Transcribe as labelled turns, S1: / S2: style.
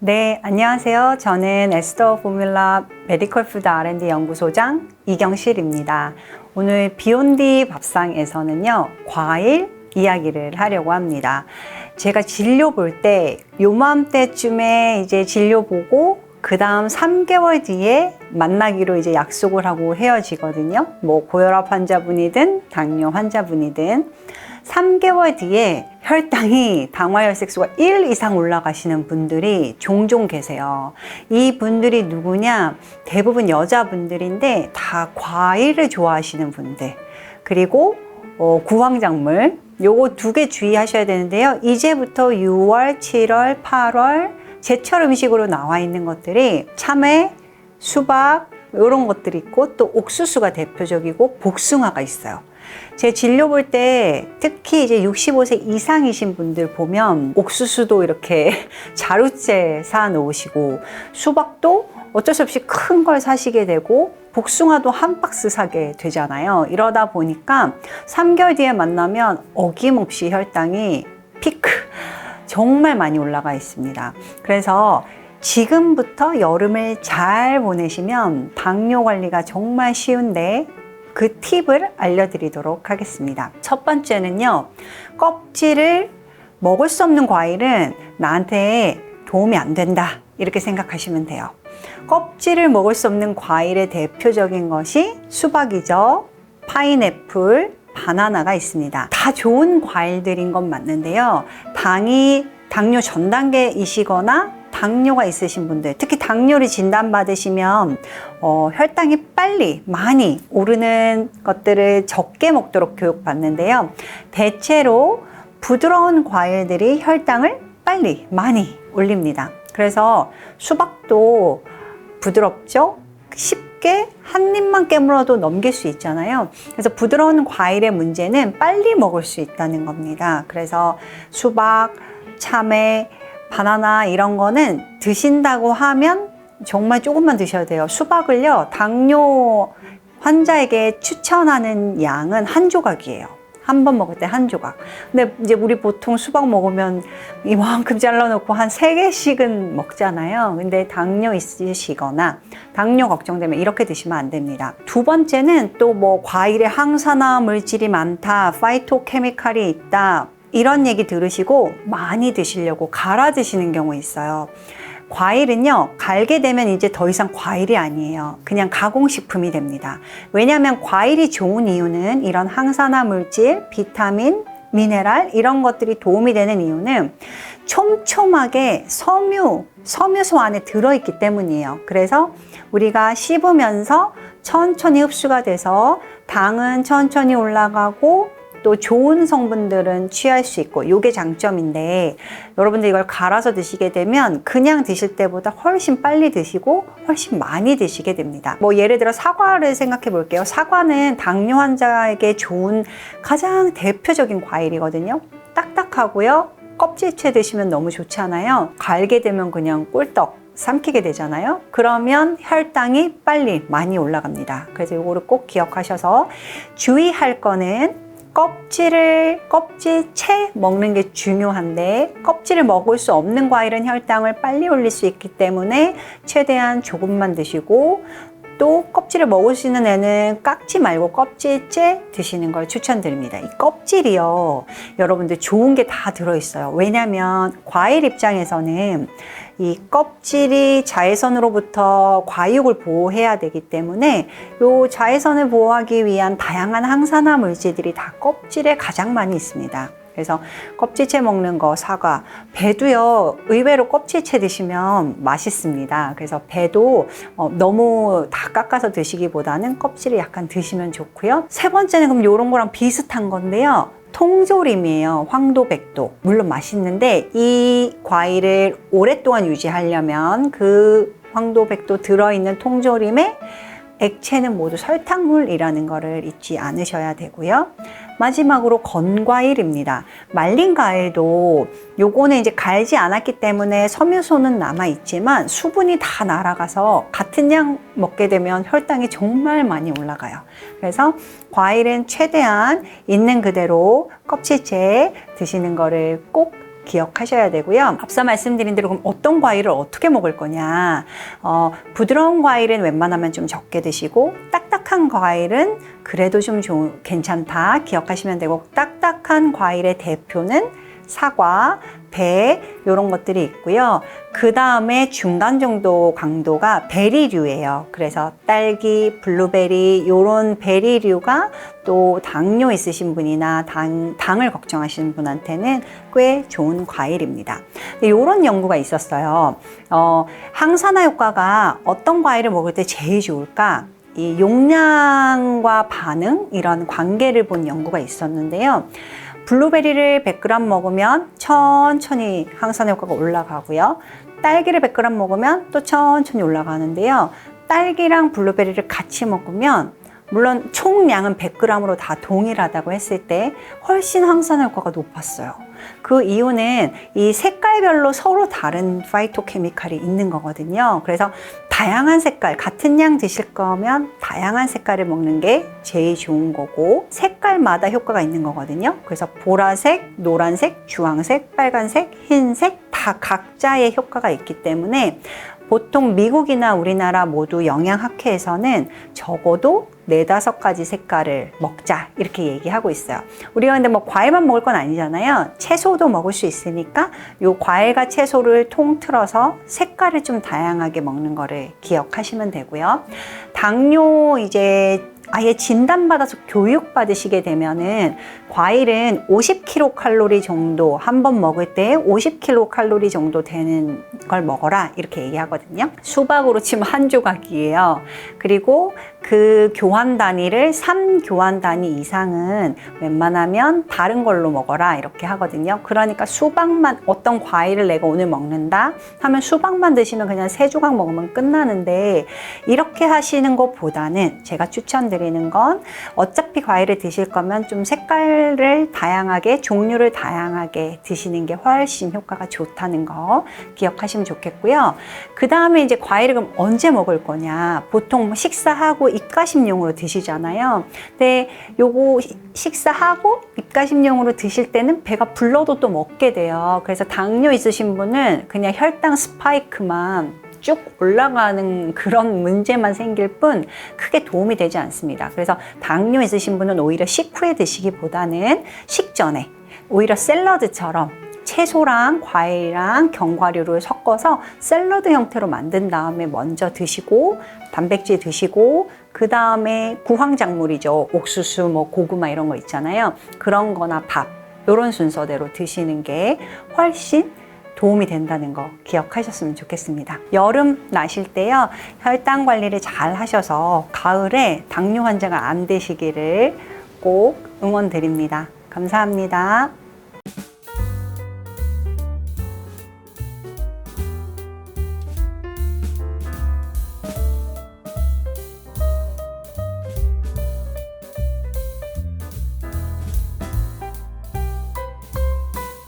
S1: 네, 안녕하세요. 저는 에스더 포뮬라 메디컬 푸드 R&D 연구소장 이경실입니다. 오늘 비욘디 밥상에서는요, 과일 이야기를 하려고 합니다. 제가 진료 볼 때 요맘때쯤에 이제 진료 보고 그 다음 3개월 뒤에 만나기로 이제 약속을 하고 헤어지거든요. 뭐 고혈압 환자분이든 당뇨 환자분이든 3개월 뒤에 혈당이 당화혈색소가 1 이상 올라가시는 분들이 종종 계세요. 이 분들이 누구냐? 대부분 여자분들인데 다 과일을 좋아하시는 분들, 그리고 구황작물, 요거 2개 주의하셔야 되는데요. 이제부터 6월, 7월, 8월 제철 음식으로 나와 있는 것들이 참외, 수박 이런 것들이 있고, 또 옥수수가 대표적이고 복숭아가 있어요. 제 진료 볼 때 특히 이제 65세 이상이신 분들 보면 옥수수도 이렇게 자루째 사 놓으시고, 수박도 어쩔 수 없이 큰 걸 사시게 되고, 복숭아도 한 박스 사게 되잖아요. 이러다 보니까 3개월 뒤에 만나면 어김없이 혈당이 피크, 정말 많이 올라가 있습니다. 그래서 지금부터 여름을 잘 보내시면 당뇨 관리가 정말 쉬운데 그 팁을 알려드리도록 하겠습니다. 첫 번째는요, 껍질을 먹을 수 없는 과일은 나한테 도움이 안 된다, 이렇게 생각하시면 돼요. 껍질을 먹을 수 없는 과일의 대표적인 것이 수박이죠. 파인애플, 바나나가 있습니다. 다 좋은 과일들인 건 맞는데요, 당뇨 전 단계이시거나 당뇨가 있으신 분들, 특히 당뇨를 진단받으시면 혈당이 빨리 많이 오르는 것들을 적게 먹도록 교육받는데요, 대체로 부드러운 과일들이 혈당을 빨리 많이 올립니다. 그래서 수박도 부드럽죠? 쉽게 한 입만 깨물어도 넘길 수 있잖아요. 그래서 부드러운 과일의 문제는 빨리 먹을 수 있다는 겁니다. 그래서 수박, 참외, 바나나 이런 거는 드신다고 하면 정말 조금만 드셔야 돼요. 수박을요, 당뇨 환자에게 추천하는 양은 한 조각이에요. 한 번 먹을 때 한 조각. 근데 이제 우리 보통 수박 먹으면 이만큼 잘라놓고 한 3개씩은 먹잖아요. 근데 당뇨 있으시거나 당뇨 걱정되면 이렇게 드시면 안 됩니다. 두 번째는 또 뭐 과일에 항산화 물질이 많다, 파이토케미칼이 있다, 이런 얘기 들으시고 많이 드시려고 갈아 드시는 경우 있어요. 과일은요, 갈게 되면 이제 더 이상 과일이 아니에요. 그냥 가공식품이 됩니다. 왜냐하면 과일이 좋은 이유는 이런 항산화 물질, 비타민, 미네랄 이런 것들이 도움이 되는 이유는 촘촘하게 섬유소 안에 들어있기 때문이에요. 그래서 우리가 씹으면서 천천히 흡수가 돼서 당은 천천히 올라가고 또 좋은 성분들은 취할 수 있고, 이게 장점인데, 여러분들 이걸 갈아서 드시게 되면 그냥 드실 때보다 훨씬 빨리 드시고 훨씬 많이 드시게 됩니다. 뭐 예를 들어 사과를 생각해 볼게요. 사과는 당뇨 환자에게 좋은 가장 대표적인 과일이거든요. 딱딱하고요, 껍질째 드시면 너무 좋잖아요. 갈게 되면 그냥 꿀떡 삼키게 되잖아요. 그러면 혈당이 빨리 많이 올라갑니다. 그래서 이거를 꼭 기억하셔서 주의할 거는 껍질채 먹는 게 중요한데, 껍질을 먹을 수 없는 과일은 혈당을 빨리 올릴 수 있기 때문에 최대한 조금만 드시고, 또 껍질을 먹을 수 있는 애는 깎지 말고 껍질째 드시는 걸 추천드립니다. 이 껍질이요, 여러분들 좋은 게 다 들어있어요. 왜냐면 과일 입장에서는 이 껍질이 자외선으로부터 과육을 보호해야 되기 때문에 이 자외선을 보호하기 위한 다양한 항산화 물질들이 다 껍질에 가장 많이 있습니다. 그래서 껍질채 먹는 거, 사과, 배도요, 의외로 껍질채 드시면 맛있습니다. 그래서 배도 너무 다 깎아서 드시기보다는 껍질을 약간 드시면 좋고요. 세 번째는 그럼 이런 거랑 비슷한 건데요, 통조림이에요. 황도백도 물론 맛있는데, 이 과일을 오랫동안 유지하려면 그 황도백도 들어있는 통조림에 액체는 모두 설탕물이라는 거를 잊지 않으셔야 되고요. 마지막으로 건과일입니다. 말린 과일도 요거는 이제 갈지 않았기 때문에 섬유소는 남아있지만 수분이 다 날아가서 같은 양 먹게 되면 혈당이 정말 많이 올라가요. 그래서 과일은 최대한 있는 그대로 껍질째 드시는 거를 꼭 기억하셔야 되고요. 앞서 말씀드린 대로 그럼 어떤 과일을 어떻게 먹을 거냐. 부드러운 과일은 웬만하면 좀 적게 드시고 딱딱한 과일은 그래도 좀 괜찮다 기억하시면 되고, 딱딱한 과일의 대표는 사과, 배 이런 것들이 있고요. 그 다음에 중간 정도 강도가 베리류예요. 그래서 딸기, 블루베리 이런 베리류가 또 당뇨 있으신 분이나 당을 걱정하시는 분한테는 꽤 좋은 과일입니다. 이런 연구가 있었어요. 항산화 효과가 어떤 과일을 먹을 때 제일 좋을까? 이 용량과 반응 이런 관계를 본 연구가 있었는데요. 블루베리를 100g 먹으면 천천히 항산화 효과가 올라가고요. 딸기를 100g 먹으면 또 천천히 올라가는데요. 딸기랑 블루베리를 같이 먹으면 물론 총량은 100g으로 다 동일하다고 했을 때 훨씬 항산화 효과가 높았어요. 그 이유는 이 색깔별로 서로 다른 파이토케미칼이 있는 거거든요. 그래서 다양한 색깔, 같은 양 드실 거면 다양한 색깔을 먹는 게 제일 좋은 거고, 색깔마다 효과가 있는 거거든요. 그래서 보라색, 노란색, 주황색, 빨간색, 흰색 다 각자의 효과가 있기 때문에 보통 미국이나 우리나라 모두 영양학회에서는 적어도 4-5가지 색깔을 먹자 이렇게 얘기하고 있어요. 우리가 근데 뭐 과일만 먹을 건 아니잖아요. 채소도 먹을 수 있으니까 요 과일과 채소를 통틀어서 색깔을 좀 다양하게 먹는 거를 기억하시면 되고요. 당뇨 이제 아예 진단받아서 교육받으시게 되면은 과일은 50kcal 정도 한 번 먹을 때 50kcal 정도 되는 걸 먹어라 이렇게 얘기하거든요. 수박으로 치면 한 조각이에요. 그리고 그 교환 단위를 3교환 단위 이상은 웬만하면 다른 걸로 먹어라 이렇게 하거든요. 그러니까 수박만, 어떤 과일을 내가 오늘 먹는다 하면 수박만 드시면 그냥 3조각 먹으면 끝나는데, 이렇게 하시는 것보다는 제가 추천드리는 건 어차피 과일을 드실 거면 좀 색깔을 다양하게, 종류를 다양하게 드시는 게 훨씬 효과가 좋다는 거 기억하시면 좋겠고요. 그 다음에 이제 과일을 그럼 언제 먹을 거냐. 보통 식사하고 입가심용으로 드시잖아요. 근데 요거 식사하고 입가심용으로 드실 때는 배가 불러도 또 먹게 돼요. 그래서 당뇨 있으신 분은 그냥 혈당 스파이크만 쭉 올라가는 그런 문제만 생길 뿐 크게 도움이 되지 않습니다. 그래서 당뇨 있으신 분은 오히려 식후에 드시기보다는 식전에 오히려 샐러드처럼 채소랑 과일이랑 견과류를 섞어서 샐러드 형태로 만든 다음에 먼저 드시고, 단백질 드시고, 그 다음에 구황작물이죠. 옥수수, 뭐 고구마 이런 거 있잖아요. 그런 거나 밥, 이런 순서대로 드시는 게 훨씬 도움이 된다는 거 기억하셨으면 좋겠습니다. 여름 나실 때요, 혈당 관리를 잘 하셔서 가을에 당뇨 환자가 안 되시기를 꼭 응원드립니다. 감사합니다.